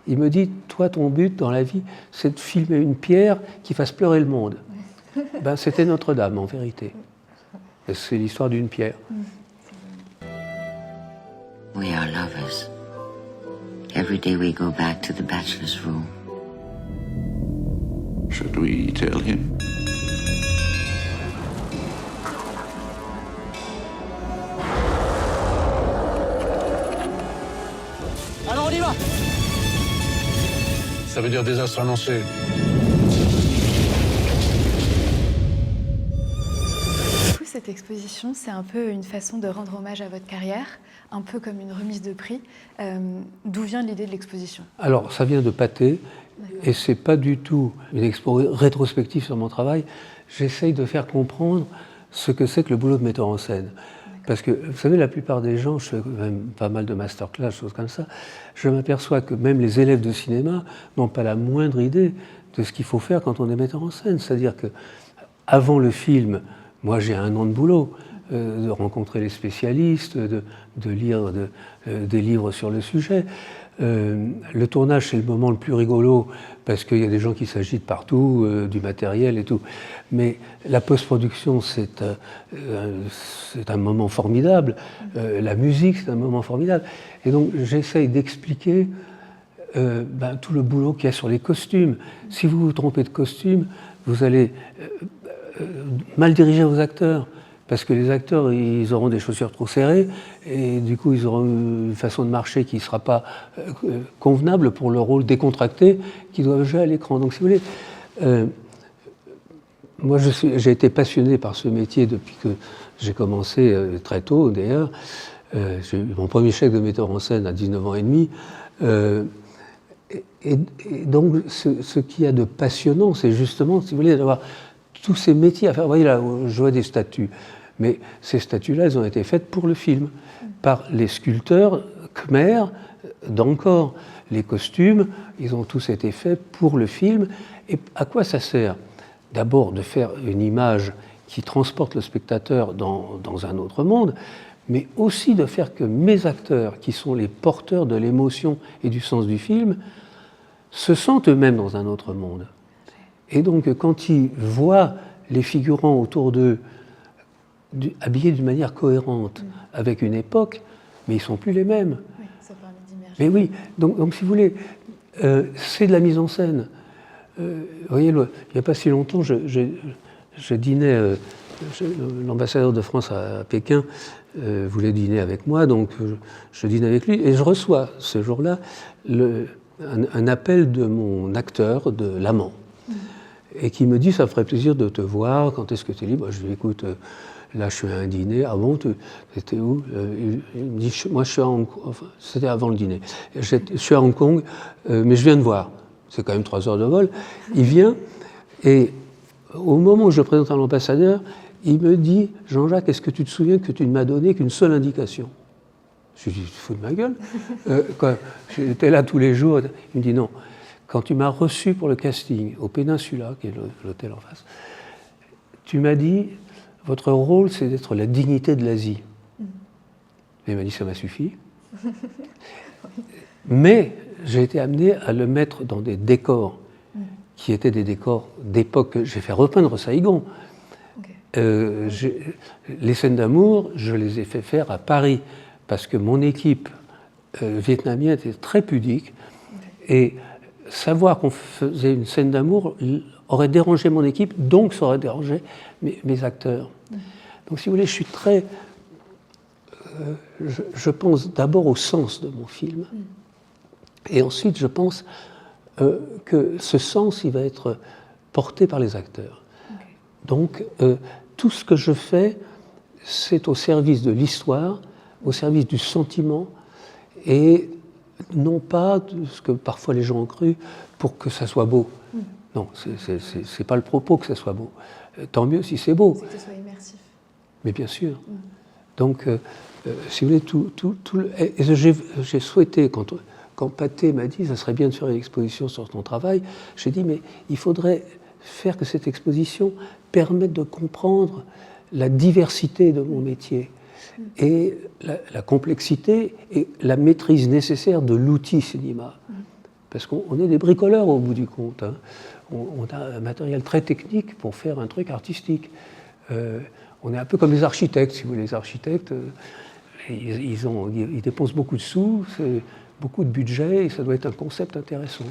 Il me dit, toi, ton but dans la vie, c'est de filmer une pierre qui fasse pleurer le monde. Ben, c'était Notre-Dame, en vérité. Et c'est l'histoire d'une pierre. We are lovers. Every day we go back to the bachelor's room. Should we tell him? Alors on y va! Ça veut dire désastre annoncé. Du coup, cette exposition, c'est un peu une façon de rendre hommage à votre carrière, un peu comme une remise de prix. D'où vient l'idée de l'exposition? Alors, ça vient de Pathé, et c'est pas du tout une expo rétrospective sur mon travail. J'essaye de faire comprendre ce que c'est que le boulot de metteur en scène. Parce que, vous savez, la plupart des gens, je fais même pas mal de masterclass, choses comme ça, je m'aperçois que même les élèves de cinéma n'ont pas la moindre idée de ce qu'il faut faire quand on est metteur en scène. C'est-à-dire que, avant le film, moi j'ai un an de boulot, de rencontrer les spécialistes, de lire des livres sur le sujet. Le tournage, c'est le moment le plus rigolo parce qu'il y a des gens qui s'agitent partout, du matériel et tout. Mais la post-production, c'est un moment formidable. La musique, c'est un moment formidable. Et donc, j'essaye d'expliquer tout le boulot qu'il y a sur les costumes. Si vous vous trompez de costume, vous allez mal diriger vos acteurs. Parce que les acteurs, ils auront des chaussures trop serrées et du coup, ils auront une façon de marcher qui ne sera pas convenable pour le rôle décontracté qu'ils doivent jouer à l'écran. Donc, si vous voulez, moi, j'ai été passionné par ce métier depuis que j'ai commencé très tôt, d'ailleurs. J'ai eu mon premier chèque de metteur en scène à 19 ans et demi. Et donc, ce qu'il y a de passionnant, c'est justement, si vous voulez, d'avoir tous ces métiers à faire. Vous voyez là, je vois des statues. Mais ces statues-là, elles ont été faites pour le film, par les sculpteurs khmers d'Angkor. Les costumes, ils ont tous été faits pour le film. Et à quoi ça sert? D'abord, de faire une image qui transporte le spectateur dans un autre monde, mais aussi de faire que mes acteurs, qui sont les porteurs de l'émotion et du sens du film, se sentent eux-mêmes dans un autre monde. Et donc, quand ils voient les figurants autour d'eux habillés d'une manière cohérente avec une époque, mais ils ne sont plus les mêmes. Oui, ça permet d'immerger. Mais oui, donc si vous voulez, c'est de la mise en scène. Vous voyez, il n'y a pas si longtemps, je dînais, l'ambassadeur de France à Pékin voulait dîner avec moi, donc je dîne avec lui, et je reçois ce jour-là un appel de mon acteur, de l'amant. Et qui me dit, ça me ferait plaisir de te voir, quand est-ce que tu es libre? Je lui dis, écoute, là je suis à un dîner. Ah bon, t'étais où? Il me dit, moi je suis à Hong Kong, enfin, c'était avant le dîner. Je suis à Hong Kong, mais je viens de voir. C'est quand même 3 heures de vol. Il vient, et au moment où je présente à l'ambassadeur, il me dit, Jean-Jacques, est-ce que tu te souviens que tu ne m'as donné qu'une seule indication? Je lui dis, tu te fous de ma gueule? J'étais là tous les jours. Il me dit, non. Quand tu m'as reçu pour le casting au Peninsula, qui est l'hôtel en face, tu m'as dit, votre rôle, c'est d'être la dignité de l'Asie. Et il m'a dit, ça m'a suffi. Mais j'ai été amené à le mettre dans des décors qui étaient des décors d'époque. J'ai fait repeindre Saïgon. Les scènes d'amour, je les ai fait faire à Paris, parce que mon équipe vietnamienne était très pudique. Et savoir qu'on faisait une scène d'amour aurait dérangé mon équipe, donc ça aurait dérangé mes acteurs. Donc si vous voulez, je suis très... je pense d'abord au sens de mon film, et ensuite je pense que ce sens, il va être porté par les acteurs. Donc tout ce que je fais, c'est au service de l'histoire, au service du sentiment, et non pas de ce que parfois les gens ont cru, pour que ça soit beau. Non, c'est pas le propos que ça soit beau. Tant mieux si c'est beau. C'est que ce soit immersif. Mais bien sûr. Donc, si vous voulez, et j'ai souhaité, quand Pathé m'a dit, ça serait bien de faire une exposition sur ton travail, j'ai dit, mais il faudrait faire que cette exposition permette de comprendre la diversité de mon métier. Et la complexité et la maîtrise nécessaire de l'outil cinéma. parce qu'on est des bricoleurs au bout du compte. Hein. On a un matériel très technique pour faire un truc artistique. On est un peu comme les architectes, si vous voulez. Les architectes, ils dépensent beaucoup de sous, c'est beaucoup de budget, et ça doit être un concept intéressant.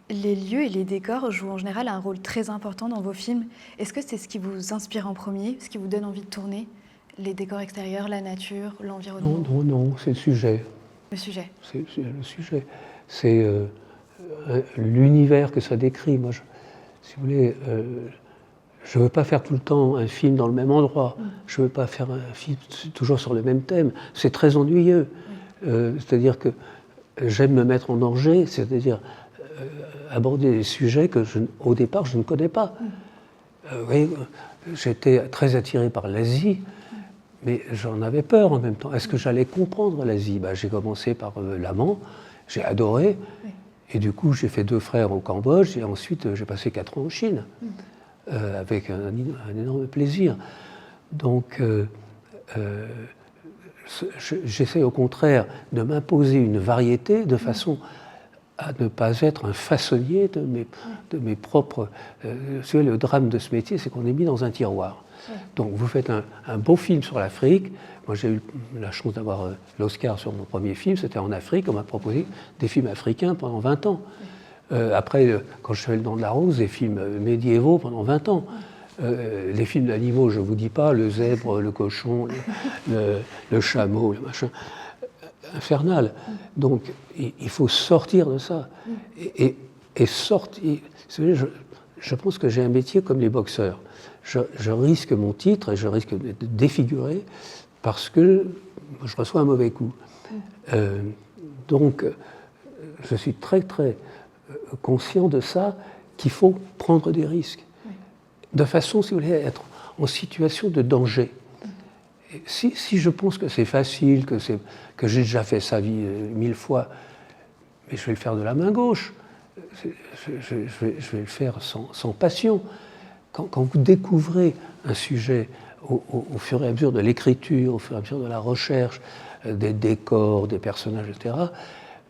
Les lieux et les décors jouent en général un rôle très important dans vos films. Est-ce que c'est ce qui vous inspire en premier, ce qui vous donne envie de tourner? Les décors extérieurs, la nature, l'environnement? Non, c'est le sujet. Le sujet. C'est le sujet. C'est l'univers que ça décrit. Moi, si vous voulez, je ne veux pas faire tout le temps un film dans le même endroit. Je ne veux pas faire un film toujours sur le même thème. C'est très ennuyeux. C'est-à-dire que j'aime me mettre en danger, c'est-à-dire aborder des sujets que, au départ, je ne connais pas. Vous voyez, j'étais très attiré par l'Asie, mais j'en avais peur en même temps. Est-ce que j'allais comprendre l'Asie? J'ai commencé par l'Amman, j'ai adoré, et du coup j'ai fait 2 frères au Cambodge, et ensuite j'ai passé 4 ans en Chine, avec un énorme plaisir. Donc j'essaie au contraire de m'imposer une variété de façon à ne pas être un façonnier de mes propres... le drame de ce métier, c'est qu'on est mis dans un tiroir. Donc vous faites un beau film sur l'Afrique. Moi j'ai eu la chance d'avoir l'Oscar sur mon premier film, c'était en Afrique. On m'a proposé des films africains pendant 20 ans. Après, quand je fais Le Dent de la Rose, des films médiévaux pendant 20 ans. Les films d'animaux, je ne vous dis pas, le zèbre, le cochon, le chameau, le machin... infernal. Donc, il faut sortir de ça. Et sortir... Je pense que j'ai un métier comme les boxeurs. Je risque mon titre et je risque de défigurer parce que je reçois un mauvais coup. Donc, je suis très, très conscient de ça, qu'il faut prendre des risques. De façon, si vous voulez, être en situation de danger. Si je pense que c'est facile, que j'ai déjà fait ça 1000 fois, mais je vais le faire de la main gauche. Je vais le faire sans passion. Quand vous découvrez un sujet au fur et à mesure de l'écriture, au fur et à mesure de la recherche, des décors, des personnages, etc.,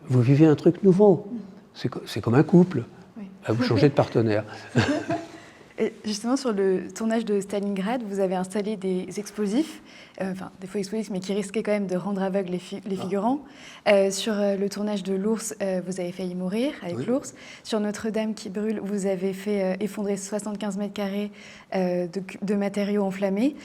vous vivez un truc nouveau. C'est comme un couple. Oui. Vous changez de partenaire. Et justement, sur le tournage de Stalingrad, vous avez installé des explosifs, des faux explosifs, mais qui risquaient quand même de rendre aveugles les figurants. Sur le tournage de L'Ours, vous avez failli mourir avec l'ours. Sur Notre-Dame qui brûle, vous avez fait effondrer 75 mètres carrés de matériaux enflammés.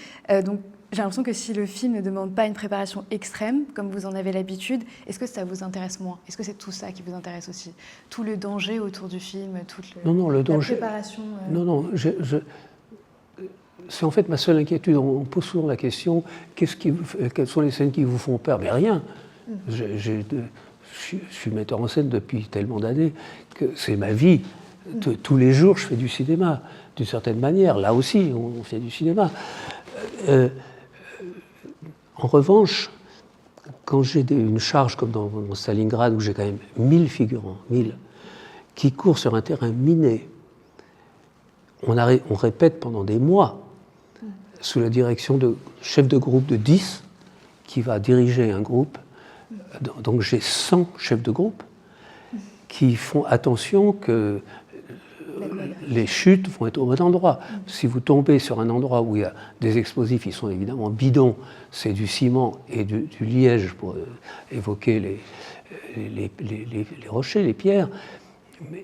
Donc, j'ai l'impression que si le film ne demande pas une préparation extrême, comme vous en avez l'habitude, est-ce que ça vous intéresse moins? Est-ce que c'est tout ça qui vous intéresse aussi? Tout le danger autour du film, le danger, la préparation c'est en fait ma seule inquiétude. On pose souvent la question, quelles sont les scènes qui vous font peur? Mais rien. Je suis metteur en scène depuis tellement d'années que c'est ma vie. Tous les jours, je fais du cinéma, d'une certaine manière. Là aussi, on fait du cinéma. En revanche, quand j'ai une charge comme dans Stalingrad, où j'ai quand même 1000 figurants, 1000, qui courent sur un terrain miné, on répète pendant des mois, sous la direction de chef de groupe de 10, qui va diriger un groupe. Donc j'ai 100 chefs de groupe qui font attention que les chutes vont être au bon endroit. Si vous tombez sur un endroit où il y a des explosifs, ils sont évidemment bidons, c'est du ciment et du liège pour évoquer les rochers, les pierres.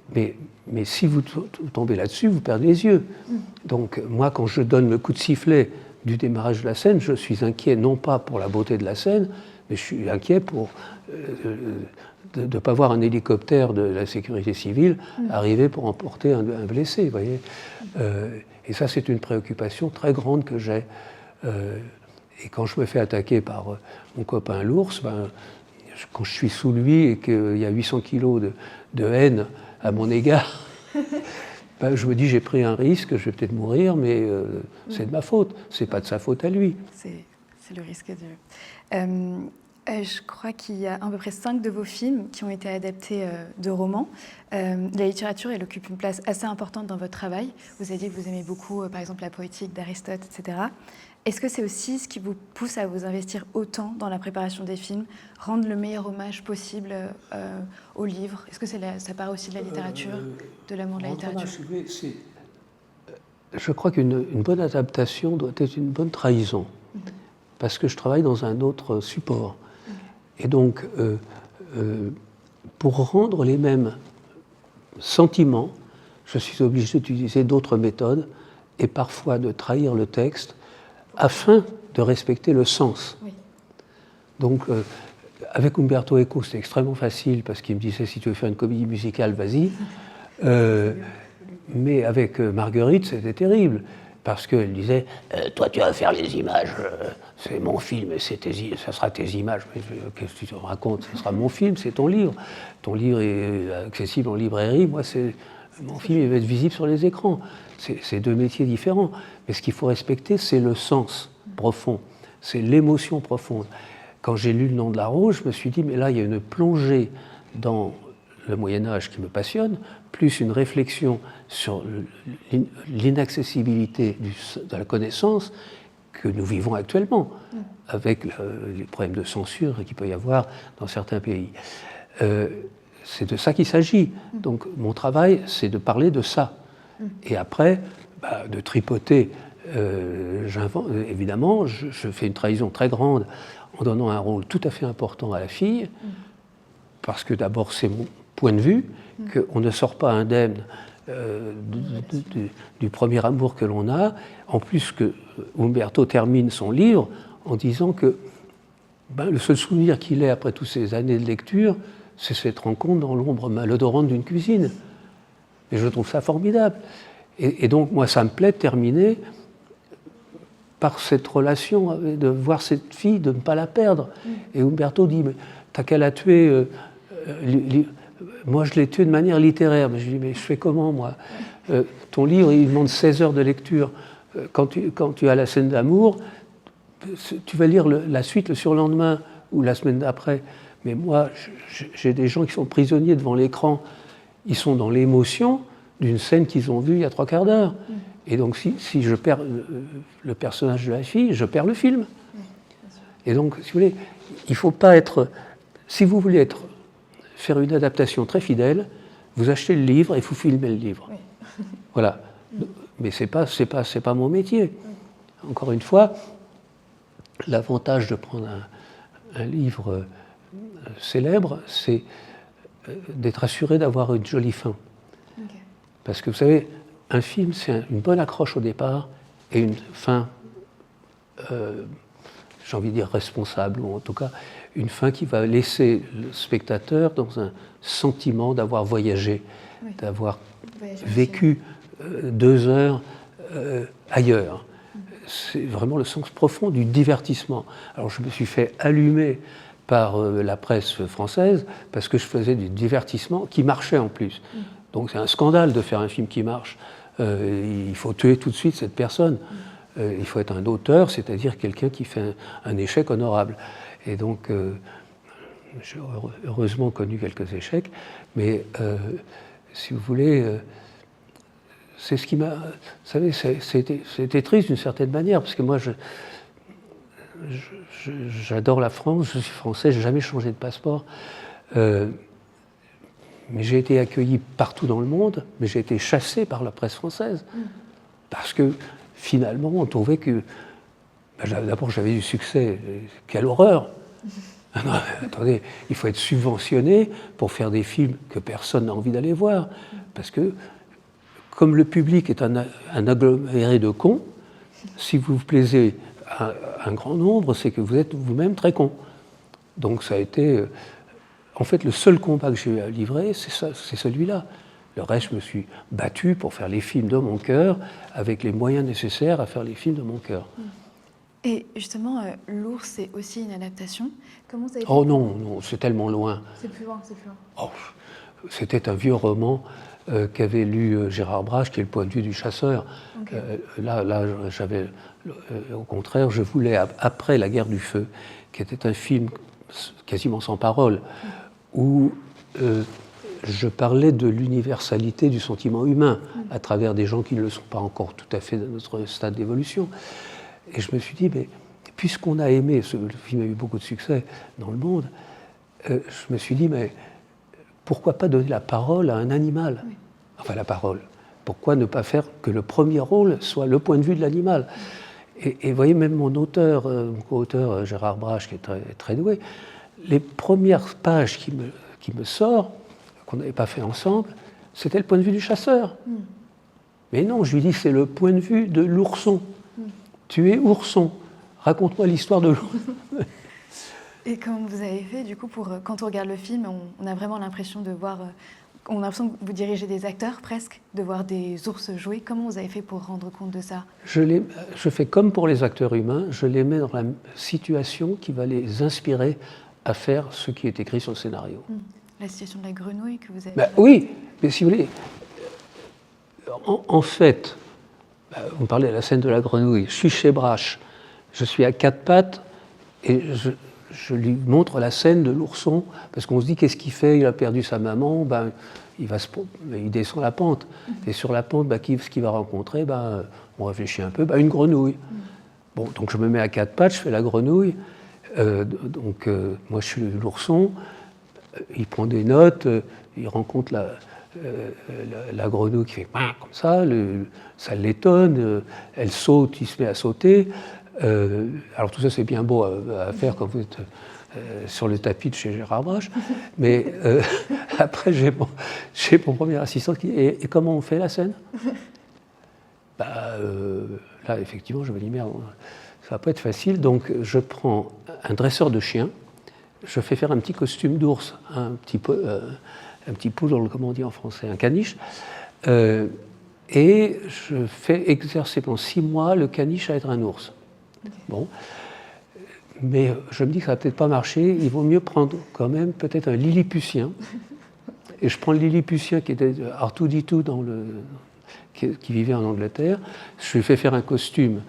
Mais si vous tombez là-dessus, vous perdez les yeux. Donc moi, quand je donne le coup de sifflet du démarrage de la scène, je suis inquiet non pas pour la beauté de la scène, mais je suis inquiet pour de ne pas voir un hélicoptère de la sécurité civile arriver pour emporter un blessé, vous voyez. Et ça, c'est une préoccupation très grande que j'ai. Et quand je me fais attaquer par mon copain l'ours, quand je suis sous lui et qu'il y a 800 kilos de haine à mon égard, je me dis j'ai pris un risque, je vais peut-être mourir, mais c'est de ma faute, c'est pas de sa faute à lui. C'est le risque de... je crois qu'il y a à peu près 5 de vos films qui ont été adaptés de romans. La littérature, elle occupe une place assez importante dans votre travail. Vous avez dit que vous aimez beaucoup, par exemple, la poétique d'Aristote, etc. Est-ce que c'est aussi ce qui vous pousse à vous investir autant dans la préparation des films, rendre le meilleur hommage possible au livre? Est-ce que ça part aussi de la littérature, de l'amour de la littérature? Je crois qu'une bonne adaptation doit être une bonne trahison, parce que je travaille dans un autre support. Et donc, pour rendre les mêmes sentiments, je suis obligé d'utiliser d'autres méthodes et parfois de trahir le texte afin de respecter le sens. Oui. Donc, avec Umberto Eco, c'était extrêmement facile parce qu'il me disait si tu veux faire une comédie musicale, vas-y. Mais avec Marguerite, c'était terrible parce qu'elle disait toi, tu vas faire les images, c'est mon film, et ça sera tes images. Mais qu'est-ce que tu te racontes? Ce sera mon film, c'est ton livre. Ton livre est accessible en librairie. Moi, mon film il va être visible sur les écrans. C'est deux métiers différents. Mais ce qu'il faut respecter, c'est le sens profond, c'est l'émotion profonde. Quand j'ai lu Le Nom de la Rose, je me suis dit, mais là, il y a une plongée dans le Moyen-Âge qui me passionne, plus une réflexion sur l'inaccessibilité de la connaissance que nous vivons actuellement, avec les problèmes de censure qu'il peut y avoir dans certains pays. C'est de ça qu'il s'agit. Donc mon travail, c'est de parler de ça. Et après, de tripoter, évidemment, je fais une trahison très grande en donnant un rôle tout à fait important à la fille, parce que d'abord c'est mon point de vue, qu'on ne sort pas indemne du premier amour que l'on a, en plus que Umberto termine son livre en disant que le seul souvenir qu'il ait après toutes ces années de lecture, c'est cette rencontre dans l'ombre malodorante d'une cuisine. Et je trouve ça formidable. Et donc, moi, ça me plaît de terminer par cette relation, de voir cette fille, de ne pas la perdre. Et Umberto dit, mais t'as qu'à la tuer. Moi, je l'ai tuée de manière littéraire. Mais je dis, mais je fais comment, moi? Ton livre, il demande 16 heures de lecture. Quand tu as la scène d'amour, tu vas lire la suite le surlendemain ou la semaine d'après. Mais moi, j'ai des gens qui sont prisonniers devant l'écran. Ils sont dans l'émotion d'une scène qu'ils ont vue il y a 3/4 d'heure. Et donc, si je perds le personnage de la fille, je perds le film. Et donc, si vous voulez, il ne faut pas être... Si vous voulez faire une adaptation très fidèle, vous achetez le livre et vous filmez le livre. Oui. Voilà. Mais ce n'est pas mon métier. Encore une fois, l'avantage de prendre un livre célèbre, c'est d'être assuré d'avoir une jolie fin. Okay. Parce que vous savez, un film, c'est une bonne accroche au départ et une fin, j'ai envie de dire responsable, ou en tout cas une fin qui va laisser le spectateur dans un sentiment d'avoir voyagé, oui. D'avoir vécu 2 heures ailleurs. C'est vraiment le sens profond du divertissement. Alors je me suis fait allumer par la presse française parce que je faisais du divertissement qui marchait en plus. Donc c'est un scandale de faire un film qui marche. Il faut tuer tout de suite cette personne. Il faut être un auteur, c'est-à-dire quelqu'un qui fait un échec honorable. Et donc, j'ai heureusement connu quelques échecs, mais si vous voulez, c'est ce qui m'a... Vous savez, c'était triste d'une certaine manière, parce que moi, j'adore la France, je suis français, je n'ai jamais changé de passeport. Mais j'ai été accueilli partout dans le monde, mais j'ai été chassé par la presse française. Parce que finalement, on trouvait que... d'abord, j'avais du succès. Quelle horreur! Non, attendez, il faut être subventionné pour faire des films que personne n'a envie d'aller voir. Parce que, comme le public est un aggloméré de cons, si vous vous plaisez à un grand nombre, c'est que vous êtes vous-même très con. Donc ça a été... En fait, le seul combat que j'ai eu à livrer, c'est celui-là. Le reste, je me suis battu pour faire les films de mon cœur, avec les moyens nécessaires à faire les films de mon cœur. Et justement, L'Ours, c'est aussi une adaptation. Comment ça a été? Oh non, c'est tellement loin. C'est plus loin, c'est plus loin. Oh, c'était un vieux roman qu'avait lu Gérard Brache, qui est le point de vue du chasseur. Okay. Là, j'avais... au contraire, je voulais, après La Guerre du Feu, qui était un film quasiment sans parole, où je parlais de l'universalité du sentiment humain à travers des gens qui ne le sont pas encore tout à fait dans notre stade d'évolution. Et je me suis dit, mais puisqu'on a aimé, le film a eu beaucoup de succès dans le monde, je me suis dit, mais pourquoi pas donner la parole à un animal? Enfin, la parole. Pourquoi ne pas faire que le premier rôle soit le point de vue de l'animal? Et vous voyez, même mon auteur, mon co-auteur Gérard Brache, qui est très, très doué, les premières pages qui me sort, qu'on n'avait pas fait ensemble, c'était le point de vue du chasseur. Mais non, je lui dis, c'est le point de vue de l'ourson. Tu es ourson. Raconte-moi l'histoire de l'ourson. Et comment vous avez fait, du coup, quand on regarde le film, on a vraiment l'impression de voir... on a l'impression que vous dirigez des acteurs, presque, de voir des ours jouer. Comment vous avez fait pour rendre compte de ça? Je fais comme pour les acteurs humains, je les mets dans la situation qui va les inspirer à faire ce qui est écrit sur le scénario. La situation de la grenouille que vous avez... Oui, mais si vous voulez, en fait, vous me parlez de la scène de la grenouille, je suis chez Brache, je suis à quatre pattes et je lui montre la scène de l'ourson, parce qu'on se dit, qu'est-ce qu'il fait? Il a perdu sa maman, il descend la pente. Et sur la pente, ce qu'il va rencontrer, on réfléchit un peu, une grenouille. Bon, donc je me mets à quatre pattes, je fais la grenouille, moi je suis l'ourson, il prend des notes, il rencontre la grenouille qui fait comme ça, ça l'étonne, elle saute, il se met à sauter. Alors tout ça c'est bien beau à faire quand vous êtes sur le tapis de chez Gérard Brache, mais après j'ai mon premier assistant qui dit et comment on fait la scène? Là effectivement je me dis merde, ça va pas être facile, donc je prends un dresseur de chiens, je fais faire un petit costume d'ours, un petit poodle, comment on dit en français, un caniche, et je fais exercer pendant 6 mois le caniche à être un ours. Bon, mais je me dis que ça va peut-être pas marcher, il vaut mieux prendre quand même peut-être un lilliputien. Et je prends le lilliputien qui était R2-D2 qui vivait en Angleterre, je lui fais faire un costume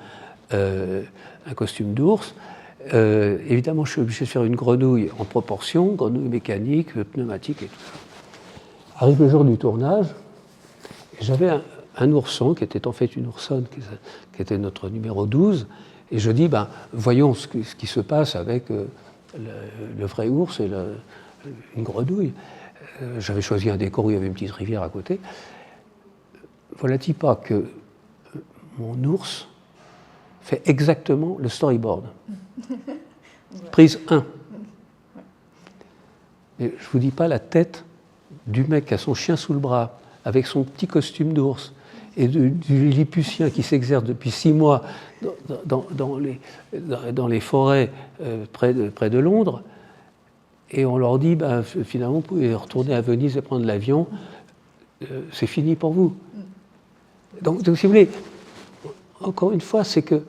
d'ours. Évidemment, je suis obligé de faire une grenouille en proportion, grenouille mécanique, pneumatique et tout ça. Arrive le jour du tournage, et j'avais un ourson qui était en fait une oursonne, qui était notre numéro 12. Et je dis, voyons ce qui se passe avec le vrai ours et une grenouille. J'avais choisi un décor où il y avait une petite rivière à côté. Voilà-t-il pas que mon ours fait exactement le storyboard. Prise 1. Mais je ne vous dis pas la tête du mec qui a son chien sous le bras, avec son petit costume d'ours, et du lilliputien qui s'exerce depuis 6 mois dans les forêts près de Londres, et on leur dit, finalement, vous pouvez retourner à Venise et prendre l'avion, c'est fini pour vous. Donc, si vous voulez, encore une fois, c'est que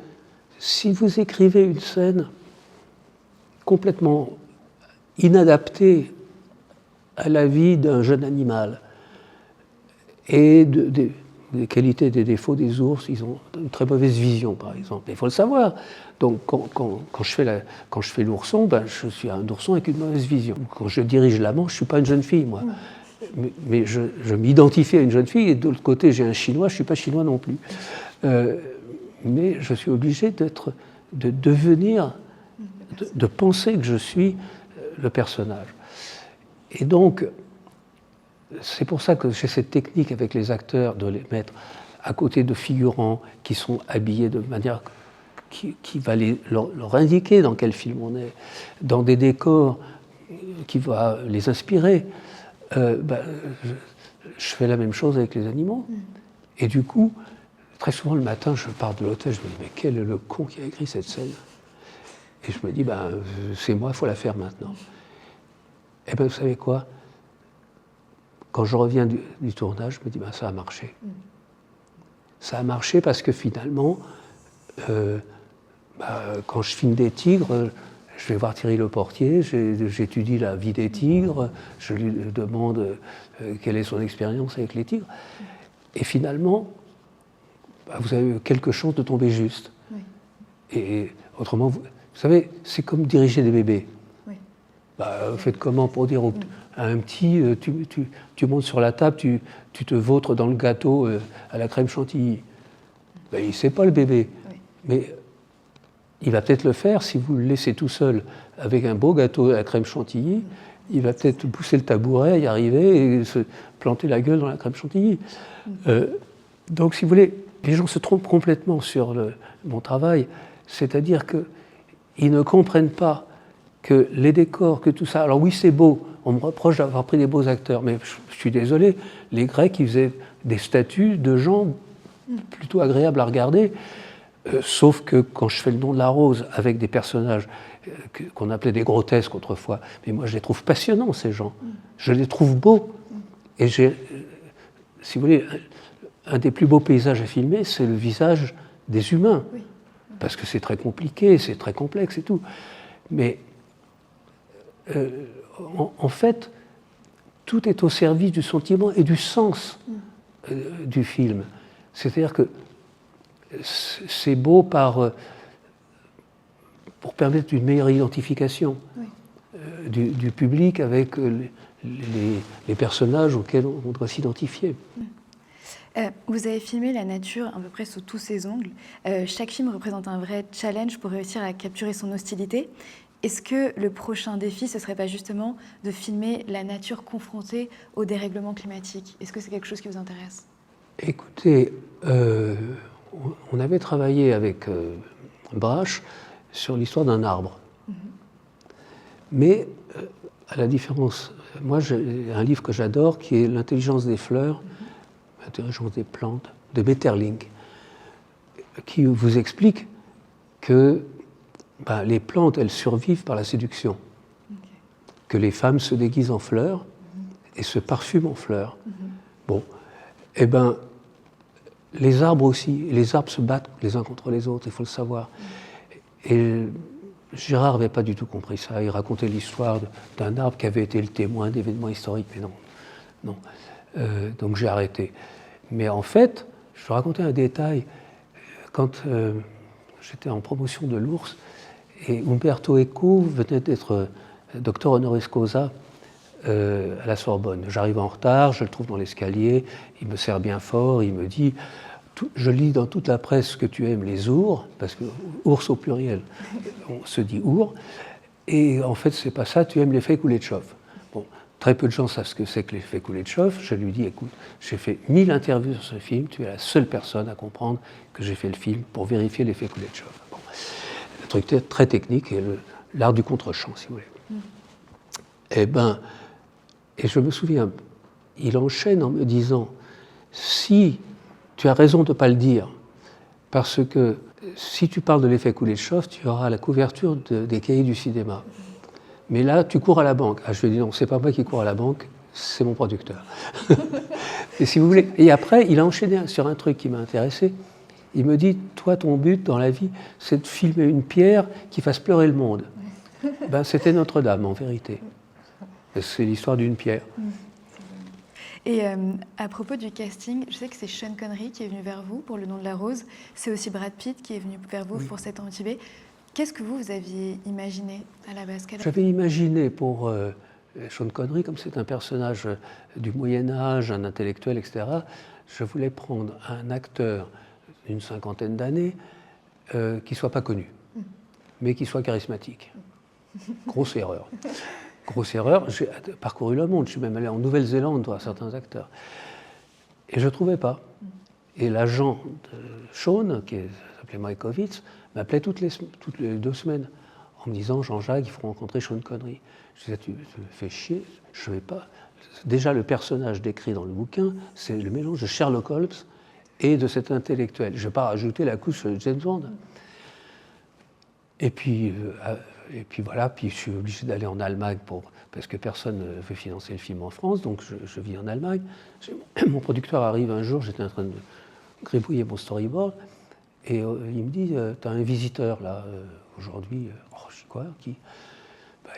si vous écrivez une scène complètement inadaptée à la vie d'un jeune animal, et des qualités et des défauts des ours, ils ont une très mauvaise vision, par exemple. Il faut le savoir. Donc, quand je fais l'ourson, je suis un ourson avec une mauvaise vision. Quand je dirige l'amant, je ne suis pas une jeune fille, moi. Mais je m'identifie à une jeune fille, et de l'autre côté, j'ai un Chinois, je ne suis pas chinois non plus. Mais je suis obligé de devenir, de penser que je suis le personnage. Et donc, c'est pour ça que j'ai cette technique avec les acteurs de les mettre à côté de figurants qui sont habillés de manière qui va leur indiquer dans quel film on est, dans des décors qui va les inspirer. Je fais la même chose avec les animaux. Et du coup, très souvent le matin, je pars de l'hôtel, je me dis, mais quel est le con qui a écrit cette scène? Et je me dis, c'est moi, il faut la faire maintenant. Et vous savez quoi? Quand je reviens du tournage, je me dis, ça a marché. Ça a marché parce que finalement, quand je filme des tigres, je vais voir Thierry Leportier, j'étudie la vie des tigres, je lui demande quelle est son expérience avec les tigres. Et finalement, vous avez quelque chose de tomber juste. Oui. Et autrement, vous savez, c'est comme diriger des bébés. Oui. Vous faites comment pour dire à un petit, tu montes sur la table, tu te vautres dans le gâteau à la crème chantilly. Il ne sait pas le bébé. Oui. Mais il va peut-être le faire si vous le laissez tout seul avec un beau gâteau à la crème chantilly. Il va peut-être pousser le tabouret, y arriver et se planter la gueule dans la crème chantilly. Donc, si vous voulez, les gens se trompent complètement sur mon travail. C'est-à-dire qu'ils ne comprennent pas que les décors, que tout ça... Alors oui, c'est beau. On me reproche d'avoir pris des beaux acteurs. Mais je suis désolé, les Grecs, ils faisaient des statues de gens plutôt agréables à regarder. Sauf que quand je fais le nom de la rose avec des personnages qu'on appelait des grotesques autrefois, mais moi je les trouve passionnants, ces gens. Je les trouve beaux. Et si vous voulez, un des plus beaux paysages à filmer, c'est le visage des humains. Oui. Parce que c'est très compliqué, c'est très complexe et tout. Mais en fait, tout est au service du sentiment et du sens du film. C'est-à-dire que c'est beau pour permettre une meilleure identification du public avec les personnages auxquels on doit s'identifier. Vous avez filmé la nature à peu près sous tous ses angles. Chaque film représente un vrai challenge pour réussir à capturer son hostilité. Est-ce que le prochain défi, ce ne serait pas justement de filmer la nature confrontée au dérèglement climatique? Est-ce que c'est quelque chose qui vous intéresse? Écoutez, on avait travaillé avec Brache sur l'histoire d'un arbre. Mais, à la différence, moi j'ai un livre que j'adore qui est L'intelligence des fleurs, L'intelligence des plantes, de Metterlink, qui vous explique que les plantes, elles survivent par la séduction. Que les femmes se déguisent en fleurs et se parfument en fleurs. Bon, eh bien, les arbres aussi, les arbres se battent les uns contre les autres, il faut le savoir. Et Gérard n'avait pas du tout compris ça. Il racontait l'histoire d'un arbre qui avait été le témoin d'événements historiques, mais non. Donc j'ai arrêté. Mais en fait, je vais raconter un détail. Quand j'étais en promotion de l'Ours, et Umberto Eco venait d'être docteur honoris causa à la Sorbonne. J'arrive en retard, je le trouve dans l'escalier, il me serre bien fort, il me dit « Je lis dans toute la presse que tu aimes les ours, parce que ours au pluriel, on se dit ours, et en fait c'est pas ça, tu aimes l'effet coulé de chauffe. » Bon, très peu de gens savent ce que c'est que l'effet coulé de chauffe. Je lui dis « Écoute, j'ai fait 1000 interviews sur ce film, tu es la seule personne à comprendre que j'ai fait le film pour vérifier l'effet coulé de chauffe. » Bon. Un truc très technique, et l'art du contre-champ, si vous voulez. Et je me souviens, il enchaîne en me disant « Si tu as raison de ne pas le dire, parce que si tu parles de l'effet coulé de chauffe, tu auras la couverture des cahiers du cinéma. Mais là, tu cours à la banque. » Je lui ai dit « Non, c'est pas moi qui cours à la banque, c'est mon producteur. » Et si vous voulez. Et après, il a enchaîné sur un truc qui m'a intéressé. Il me dit, toi, ton but dans la vie, c'est de filmer une pierre qui fasse pleurer le monde. C'était Notre-Dame, en vérité. C'est l'histoire d'une pierre. Et à propos du casting, je sais que c'est Sean Connery qui est venu vers vous pour Le Nom de la Rose. C'est aussi Brad Pitt qui est venu vers vous pour 7 ans au Tibet. Qu'est-ce que vous aviez imaginé à la base? J'avais imaginé pour Sean Connery, comme c'est un personnage du Moyen-Âge, un intellectuel, etc., je voulais prendre un acteur d'une 50aine d'années, qui ne soit pas connu, mais qui soit charismatique. Grosse erreur. Grosse erreur. J'ai parcouru le monde. Je suis même allé en Nouvelle-Zélande voir certains acteurs. Et je ne trouvais pas. Et l'agent de Sean, qui s'appelait Majkowicz, m'appelait toutes les 2 semaines en me disant « Jean-Jacques, il faut rencontrer Sean Connery ». Je disais « Tu me fais chier, je ne vais pas ». Déjà, le personnage décrit dans le bouquin, c'est le mélange de Sherlock Holmes et de cet intellectuel. Je ne vais pas rajouter la couche James Bond. Et puis voilà, puis je suis obligé d'aller en Allemagne parce que personne ne veut financer le film en France, donc je vis en Allemagne. Mon producteur arrive un jour, j'étais en train de gribouiller mon storyboard, et il me dit « Tu as un visiteur là, aujourd'hui. » Je dis « Quoi? Qui ?»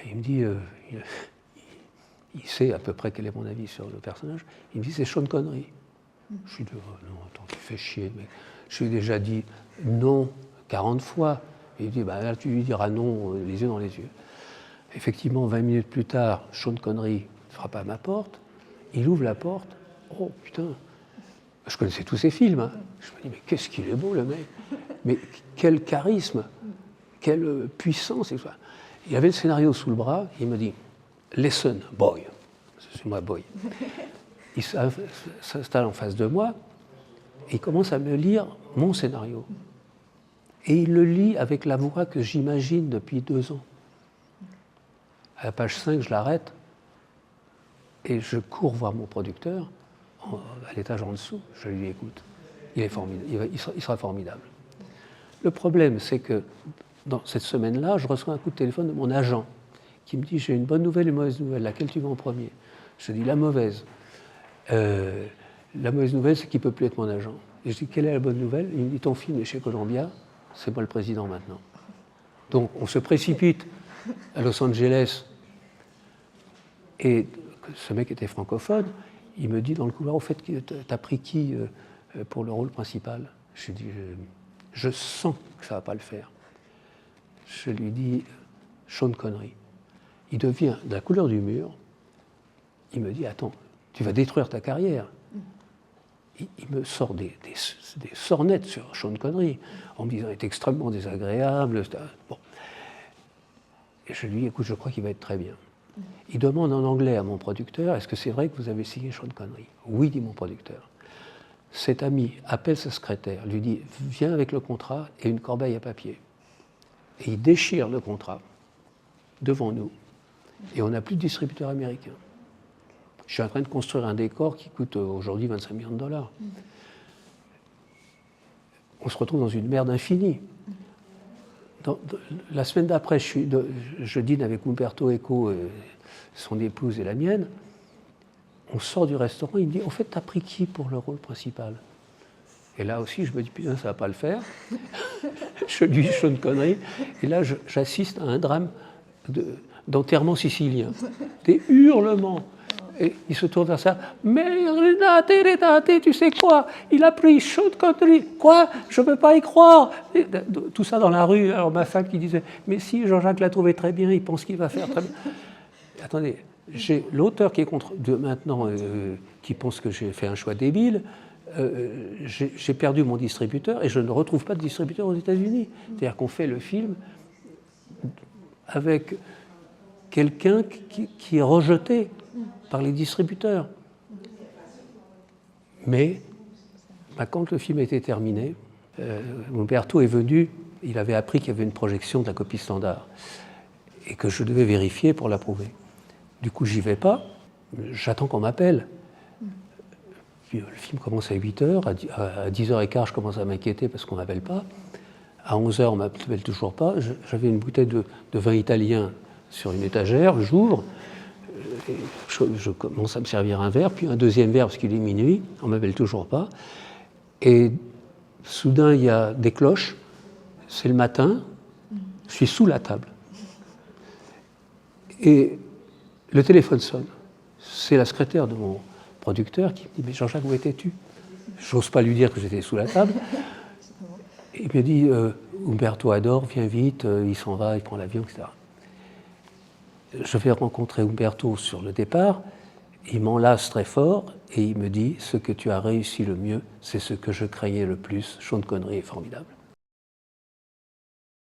Il me dit il sait à peu près quel est mon avis sur le personnage. Il me dit « C'est Sean Connery. » Je lui dis « Non, attends, tu fais chier, mais je lui ai déjà dit non 40 fois. » Et il dit là, tu lui diras non, les yeux dans les yeux. Effectivement, 20 minutes plus tard, Sean Connery frappe à ma porte. Il ouvre la porte. Oh putain, je connaissais tous ses films. Hein. Je me dis, mais qu'est-ce qu'il est beau, le mec. Mais quel charisme. quelle puissance. Il avait le scénario sous le bras, il me dit « Listen, boy ». C'est moi, boy. Il s'installe en face de moi et il commence à me lire mon scénario. Et il le lit avec la voix que j'imagine depuis 2 ans. À la page 5, je l'arrête et je cours voir mon producteur à l'étage en dessous. Je lui écoute. Il est formidable. Il sera formidable. Le problème, c'est que dans cette semaine-là, je reçois un coup de téléphone de mon agent qui me dit « J'ai une bonne nouvelle et une mauvaise nouvelle. Laquelle tu veux en premier ?» Je dis « La mauvaise. La mauvaise nouvelle, c'est qu'il ne peut plus être mon agent. » Et je dis « Quelle est la bonne nouvelle ?» Il me dit « Ton film est chez Columbia. C'est moi le président maintenant. » Donc, on se précipite à Los Angeles. Et ce mec était francophone. Il me dit dans le couloir, au fait, t'as pris qui pour le rôle principal? Je lui dis, je sens que ça ne va pas le faire. Je lui dis, Sean Connery. Il devient de la couleur du mur. Il me dit, attends, tu vas détruire ta carrière. Il me sort des sornettes sur Sean Connery, en me disant, il est extrêmement désagréable. Bon. Et je lui dis, écoute, je crois qu'il va être très bien. Il demande en anglais à mon producteur, est-ce que c'est vrai que vous avez signé Sean Connery? Oui, dit mon producteur. Cet ami appelle sa secrétaire, lui dit, viens avec le contrat et une corbeille à papier. Et il déchire le contrat devant nous. Et on n'a plus de distributeur américain. Je suis en train de construire un décor qui coûte aujourd'hui 25 millions de dollars. On se retrouve dans une merde infinie. La semaine d'après, je dîne avec Umberto Eco, son épouse et la mienne. On sort du restaurant, il me dit, au fait, t'as pris qui pour le rôle principal? Et là aussi, je me dis, putain, ça va pas le faire. Je lui dis Sean Connery. Et là, j'assiste à un drame d'enterrement sicilien. Des hurlements. Et il se tourne vers ça. Mais Renate, tu sais quoi? Il a pris Sean Connery. Quoi? Je ne peux pas y croire. Et tout ça dans la rue. Alors ma femme qui disait, mais si, Jean-Jacques l'a trouvé très bien, il pense qu'il va faire très bien. Attendez, j'ai l'auteur qui est contre maintenant, qui pense que j'ai fait un choix débile. J'ai perdu mon distributeur et je ne retrouve pas de distributeur aux États-Unis. C'est-à-dire qu'on fait le film avec quelqu'un qui est rejeté par les distributeurs. Mais quand le film était terminé, Umberto est venu, il avait appris qu'il y avait une projection de la copie standard et que je devais vérifier pour l'approuver. Du coup, j'y vais pas, j'attends qu'on m'appelle. Puis, le film commence à 8h, à 10h15, je commence à m'inquiéter parce qu'on ne m'appelle pas. À 11h, on ne m'appelle toujours pas. J'avais une bouteille de vin italien sur une étagère, j'ouvre, je commence à me servir un verre, puis un deuxième verre parce qu'il est minuit, on ne m'appelle toujours pas. Et soudain, il y a des cloches, c'est le matin, je suis sous la table. Et le téléphone sonne. C'est la secrétaire de mon producteur qui me dit « Mais Jean-Jacques, où étais-tu » J'ose pas lui dire que j'étais sous la table. Et il me dit « Umberto adore, viens vite, il s'en va, il prend l'avion, etc. » Je vais rencontrer Umberto sur le départ, il m'enlace très fort et il me dit « Ce que tu as réussi le mieux, c'est ce que je craignais le plus, Sean Connery est formidable. »